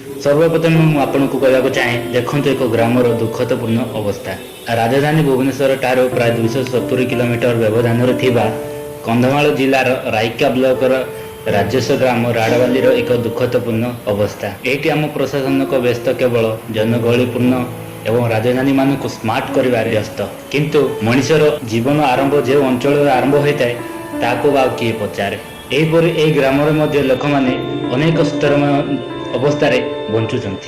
सर्वप्रथम आपको कहवाक चाहे देखु एक ग्रामर दुखदपूर्ण अवस्था। राजधानी भुवनेश्वर ठारू प्राय 270 किलोमीटर व्यवधान कंधमाल जिलार रायका ब्लॉकर राजस्व ग्राम राड़वाली एक दुखदपूर्ण अवस्था। ये आम प्रशासन को व्यस्त केवल जनगहलीपूर्ण एवं राजधानी मानक स्मार्ट कर व्यस्त, किंतु मनुष्यर जीवन आरंभ जो अंचल आरंभ होता है ताको बा किए पचारे। यहीपरि ए ग्राम लोक मैंने अनेक स्तर अवस्था बंचुंट।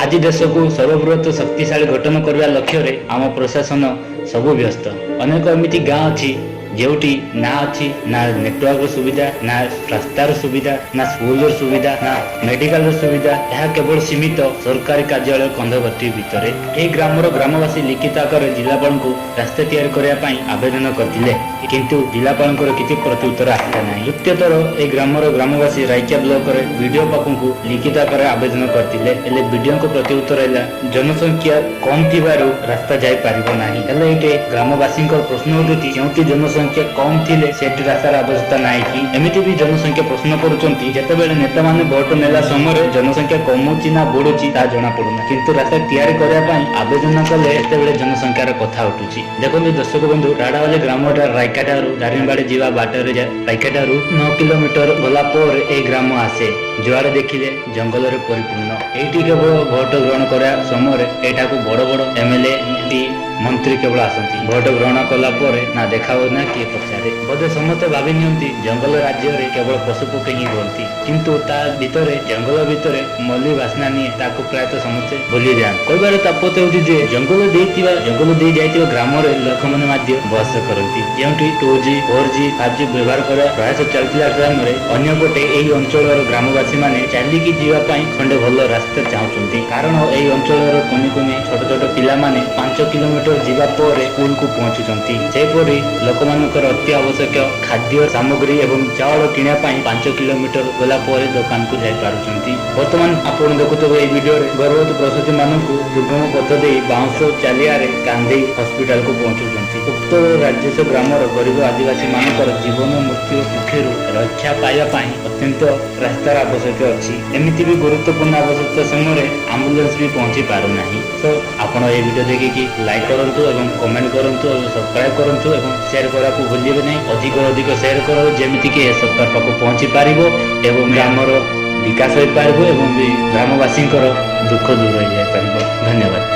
आज देश को सर्वबृहत शक्तिशाली गठन करने लक्ष्य आम प्रशासन सबु व्यस्त। अनेक एमती गाँ अच्छी जोटी ना अच्छी ना नेटवर्क सुविधा, ना रास्तार सुविधा, ना स्कूल सुविधा, ना मेडिकल सुविधा। यह केवल सीमित सरकारी कार्यालय कंधवर्ती भितर। यह ग्रामर ग्रामवासी लिखित आकार जिलापाल को रास्ता तैयारी करने आवेदन करते, किंतु जिलापाल किसी प्रत्युत्तर आसा ना। द्वितीयतर ए ग्रामर ग्रामवासी रायका ब्लॉक विडीओ पाखु लिखित आकार आवेदन करते, विडीओ को प्रत्युत्तर है जनसंख्या कम थी रास्ता जापर ना। ये ग्रामवासी प्रश्न उठुची क्योंकि जनसंख्या कम थिले सेठी रास्तार आवश्यकता ना कि एमती भी जनसंख्या प्रश्न करुँच। जितेबाला नेता मैंने भोट नेला समय जनसंख्या कमुची ना बढ़ुची ता जना पड़ूना, किंतु रास्ता तैयारी करने आवेदन कले एत जनसंख्यार कथा उठुची। देखो दर्शक बंधु, राड़ावाली ग्राम रायका दारिंगबाड़ी जावा बाटर रायका 9 किलोमीटर गलापर ए ग्राम आसे। जुआड़े देखिले जंगल परिपूर्ण। ये केवल भोट ग्रहण करा समय यहाँ को बड़ बड़ एमएलए एमपी मंत्री केवल आसती। भोट ग्रहण कला ना देखा ना किए पचारे। बोधे समस्ते भावी नियंती जंगल राज्य में केवल पशुपक्षी ही रुहती, किंतु ता भितर जंगल भितर मल्ली बास्ना निए ताकू प्रायतः समस्ते भूली जाए। कहबार तात्पर्य होची जे जंगल दे जाइतिबा ग्राम लोक मैंने बस करती, जो 2G 4G 5G व्यवहार कर प्रयास चलता समय अंपटे यही अंचल ग्रामवासी मैंने चलिकी जावाई खंडे भल रास्ता चाहते। कारण यही अंचल कुनि कुनि छोट छोट पिला 5 किलोमीटर जावा पर स्कूल को पहुंचुंट। सेपरी लोक मानकर अति आवश्यक खाद्य सामग्री एवं चाउल किनापी 5 किलोमीटर गला दुकान को जापी। बर्तमान आप देखुवे ये वीडियो गर्भवती प्रसूति मानक दुर्गम पथ दे बाउंश चालिया कांधे हस्पिटाल को पहुंचुंट। उक्त राजस्व ग्रामर गरीब आदिवासी मानकर जीवन मृत्यु मुखर रक्षा पाइबा अत्यंत रास्तार आवश्यक अच्छी। एमती भी गुरुत्वपूर्ण आवश्यकता समय आम्बुलांस भी पहुंची पारना। तो आप ये वीडियो देखिए लाइक करूँ और कमेंट करूँ और सब्सक्राइब करूँ और शेयर करने को भूलिए नहीं। अधिक शेयर करो जमीक सरकार पाक पहुँची पार एवं ग्रामर विकास हो पार एवं ग्रामवासी दुख दूर हो जाए। धन्यवाद।